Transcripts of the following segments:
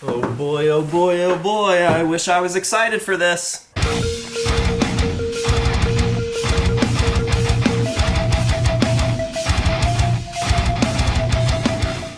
Oh boy, oh boy, oh boy, I wish I was excited for this.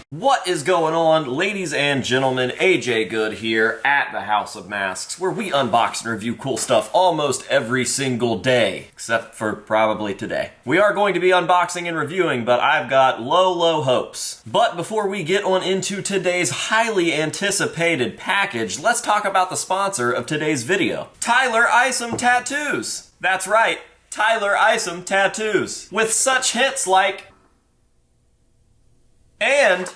What is going on, ladies and gentlemen? AJ Good here at the House of Masks, where we unbox and review cool stuff almost every single day, except for probably today. We are going to be unboxing and reviewing, but I've got low hopes. But before we get on into today's highly anticipated package, let's talk about the sponsor of today's video, Tyler Isom Tattoos. That's right, Tyler Isom Tattoos. With such hits like, and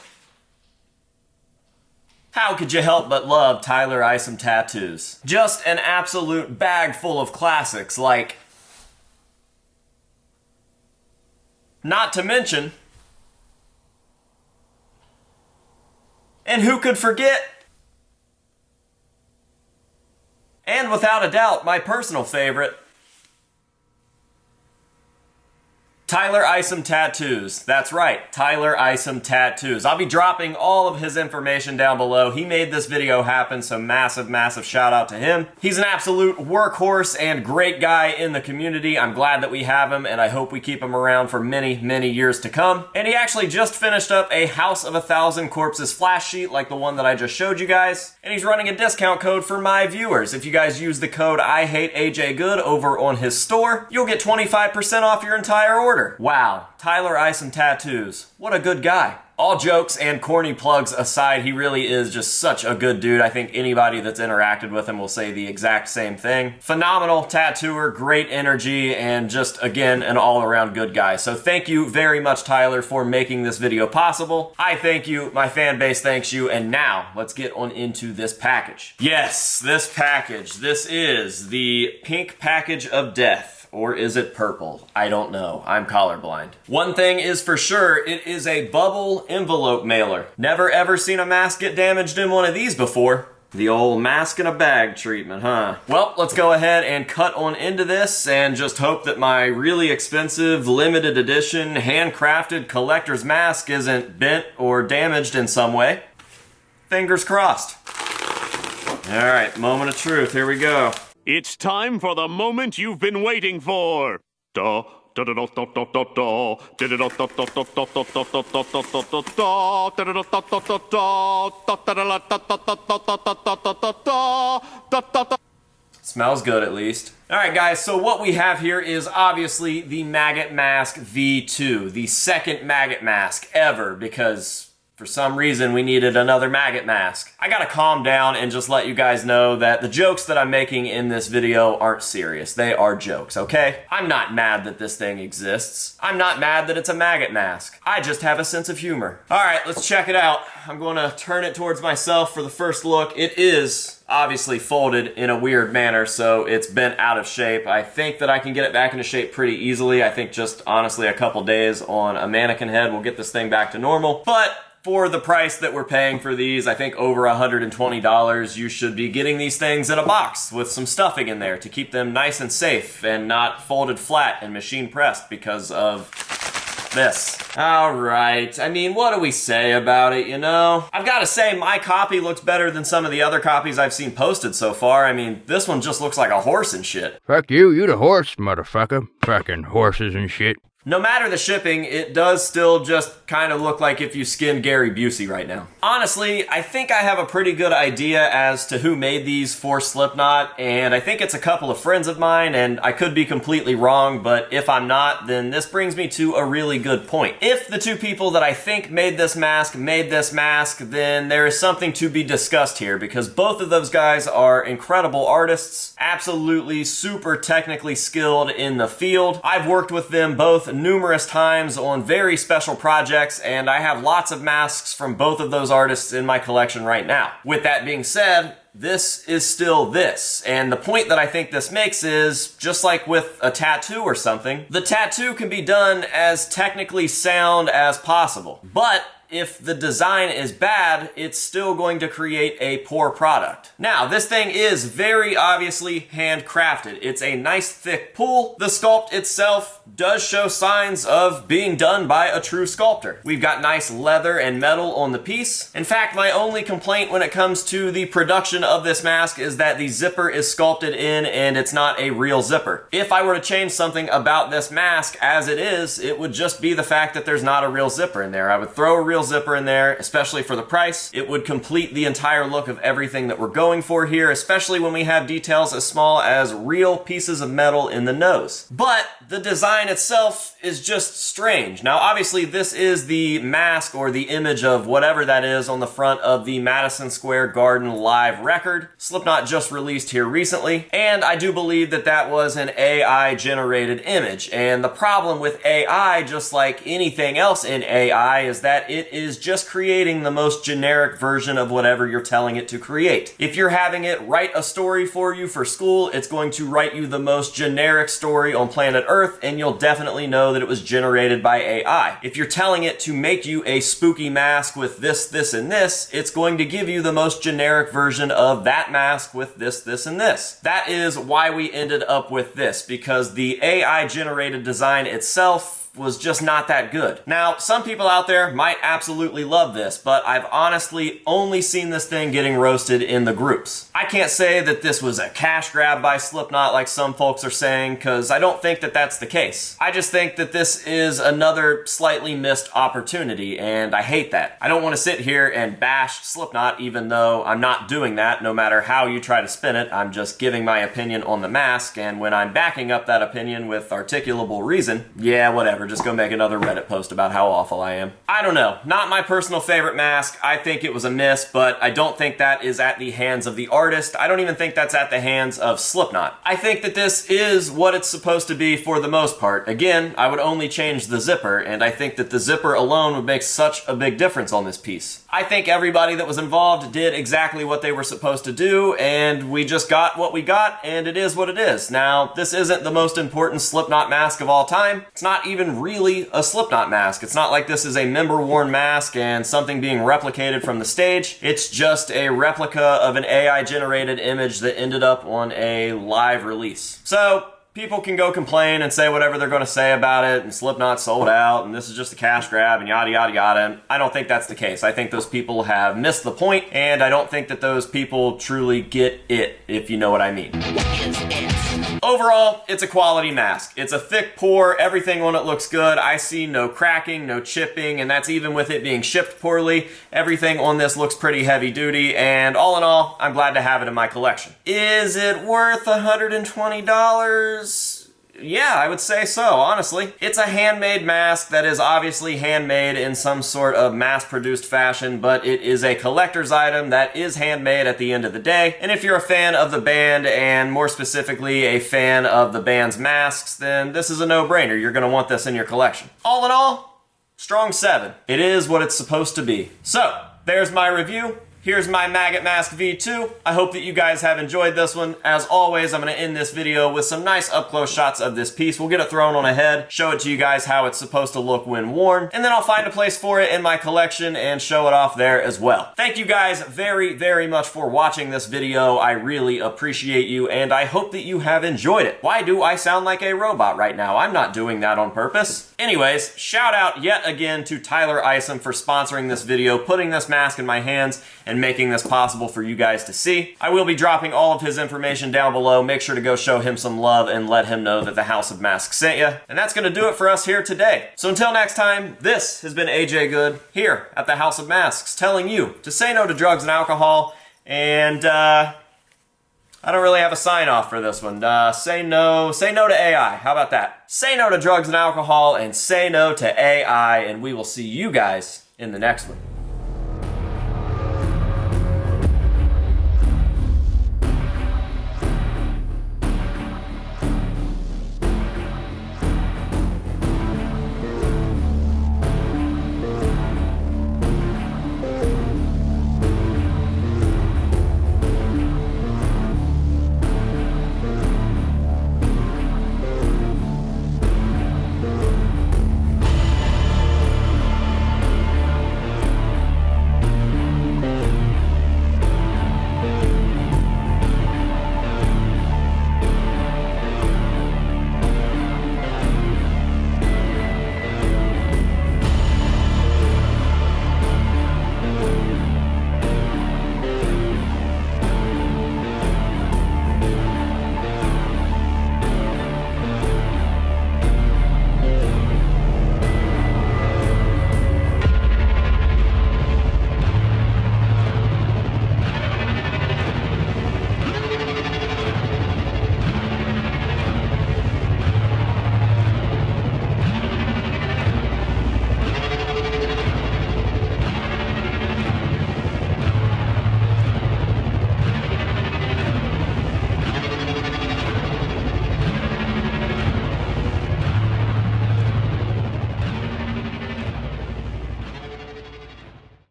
how could you help but love Tyler Isom Tattoos? Just an absolute bag full of classics like, not to mention, and who could forget? And without a doubt, my personal favorite, Tyler Isom Tattoos. That's right, Tyler Isom Tattoos. I'll be dropping all of his information down below. He made this video happen, so massive shout out to him. He's an absolute workhorse and great guy in the community. I'm glad that we have him, and I hope we keep him around for many years to come. And he actually just finished up a House of 1,000 Corpses flash sheet like the one that I just showed you guys. And he's running a discount code for my viewers. If you guys use the code IHateAJGood over on his store, you'll get 25% off your entire order. Wow, Tyler Isom Tattoos. What a good guy. All jokes and corny plugs aside, he really is just such a good dude. I think anybody that's interacted with him will say the exact same thing. Phenomenal tattooer, great energy, and just, again, an all-around good guy. So thank you very much, Tyler, for making this video possible. I thank you, my fan base thanks you, and now let's get on into this package. Yes, this package. This is the pink package of death. Or is it purple? I don't know. I'm colorblind. One thing is for sure, it is a bubble envelope mailer. Never ever seen a mask get damaged in one of these before. The old mask in a bag treatment, huh? Well, let's go ahead and cut on into this and just hope that my really expensive, limited edition, handcrafted collector's mask isn't bent or damaged in some way. Fingers crossed. All right, moment of truth, here we go. It's time for the moment you've been waiting for. Smells good at least. Alright guys, so what we have here is obviously the Maggot Mask V2, the second Maggot mask ever, because for some reason, we needed another Maggot mask. I gotta calm down and just let you guys know that the jokes that I'm making in this video aren't serious. They are jokes, okay? I'm not mad that this thing exists. I'm not mad that it's a Maggot mask. I just have a sense of humor. All right, let's check it out. I'm gonna turn it towards myself for the first look. It is obviously folded in a weird manner, so it's bent out of shape. I think that I can get it back into shape pretty easily. I think just honestly a couple days on a mannequin head will get this thing back to normal. But for the price that we're paying for these, I think over $120, you should be getting these things in a box with some stuffing in there to keep them nice and safe and not folded flat and machine pressed because of this. All right, I mean, what do we say about it, you know? I've got to say, my copy looks better than some of the other copies I've seen posted so far. I mean, this one just looks like a horse and shit. Fuck you, you the horse, motherfucker. Fucking horses and shit. No matter the shipping, it does still just kind of look like if you skinned Gary Busey right now. Honestly, I think I have a pretty good idea as to who made these for Slipknot, and I think it's a couple of friends of mine, and I could be completely wrong, but if I'm not, then this brings me to a really good point. If the two people that I think made this mask, then there is something to be discussed here, because both of those guys are incredible artists, absolutely super technically skilled in the field. I've worked with them both numerous times on very special projects, and I have lots of masks from both of those artists in my collection right now. With that being said, this is still this. And the point that I think this makes is, just like with a tattoo or something, the tattoo can be done as technically sound as possible. But if the design is bad, it's still going to create a poor product. Now, this thing is very obviously handcrafted. It's a nice thick pool. The sculpt itself does show signs of being done by a true sculptor. We've got nice leather and metal on the piece. In fact, my only complaint when it comes to the production of this mask is that the zipper is sculpted in and it's not a real zipper. If I were to change something about this mask as it is, it would just be the fact that there's not a real zipper in there. I would throw a real zipper in there, especially for the price. It would complete the entire look of everything that we're going for here, especially when we have details as small as real pieces of metal in the nose. But the design itself is just strange. Now, obviously, this is the mask or the image of whatever that is on the front of the Madison Square Garden live record. Slipknot just released here recently, and I do believe that that was an AI-generated image. And the problem with AI, just like anything else in AI, is that it is just creating the most generic version of whatever you're telling it to create. If you're having it write a story for you for school, it's going to write you the most generic story on planet Earth, and you'll definitely know that it was generated by AI. If you're telling it to make you a spooky mask with this, this, and this, it's going to give you the most generic version of that mask with this, this, and this. That is why we ended up with this, because the AI-generated design itself was just not that good. Now, some people out there might absolutely love this, but I've honestly only seen this thing getting roasted in the groups. I can't say that this was a cash grab by Slipknot like some folks are saying, because I don't think that that's the case. I just think that this is another slightly missed opportunity, and I hate that. I don't want to sit here and bash Slipknot, even though I'm not doing that, no matter how you try to spin it. I'm just giving my opinion on the mask, and when I'm backing up that opinion with articulable reason, yeah, whatever. Just go make another Reddit post about how awful I am. I don't know. Not my personal favorite mask. I think it was a miss, but I don't think that is at the hands of the artist. I don't even think that's at the hands of Slipknot. I think that this is what it's supposed to be for the most part. Again, I would only change the zipper, and I think that the zipper alone would make such a big difference on this piece. I think everybody that was involved did exactly what they were supposed to do, and we just got what we got, and it is what it is. Now, this isn't the most important Slipknot mask of all time. It's not even really a Slipknot mask. It's not like this is a member-worn mask and something being replicated from the stage. It's just a replica of an AI-generated image that ended up on a live release. So, people can go complain and say whatever they're going to say about it, and Slipknot sold out, and this is just a cash grab, and yada, yada, yada. I don't think that's the case. I think those people have missed the point, and I don't think that those people truly get it, if you know what I mean. Overall, it's a quality mask. It's a thick pour, everything on it looks good. I see no cracking, no chipping, and that's even with it being shipped poorly. Everything on this looks pretty heavy duty, and all in all, I'm glad to have it in my collection. Is it worth $120? Yeah, I would say so, honestly. It's a handmade mask that is obviously handmade in some sort of mass-produced fashion, but it is a collector's item that is handmade at the end of the day. And if you're a fan of the band, and more specifically a fan of the band's masks, then this is a no-brainer. You're going to want this in your collection. All in all, strong 7. It is what it's supposed to be. So, there's my review. Here's my Maggot Mask V2. I hope that you guys have enjoyed this one. As always, I'm going to end this video with some nice up-close shots of this piece. We'll get it thrown on a head, show it to you guys how it's supposed to look when worn, and then I'll find a place for it in my collection and show it off there as well. Thank you guys very, very much for watching this video. I really appreciate you, and I hope that you have enjoyed it. Why do I sound like a robot right now? I'm not doing that on purpose. Anyways, shout out yet again to Tyler Isom for sponsoring this video, putting this mask in my hands, and making this possible for you guys to see. I will be dropping all of his information down below. Make sure to go show him some love and let him know that the House of Masks sent you. And that's going to do it for us here today. So until next time, this has been AJ Good here at the House of Masks, telling you to say no to drugs and alcohol, and I don't really have a sign off for this one. Say no to AI. How about that? Say no to drugs and alcohol, and say no to AI, and we will see you guys in the next one.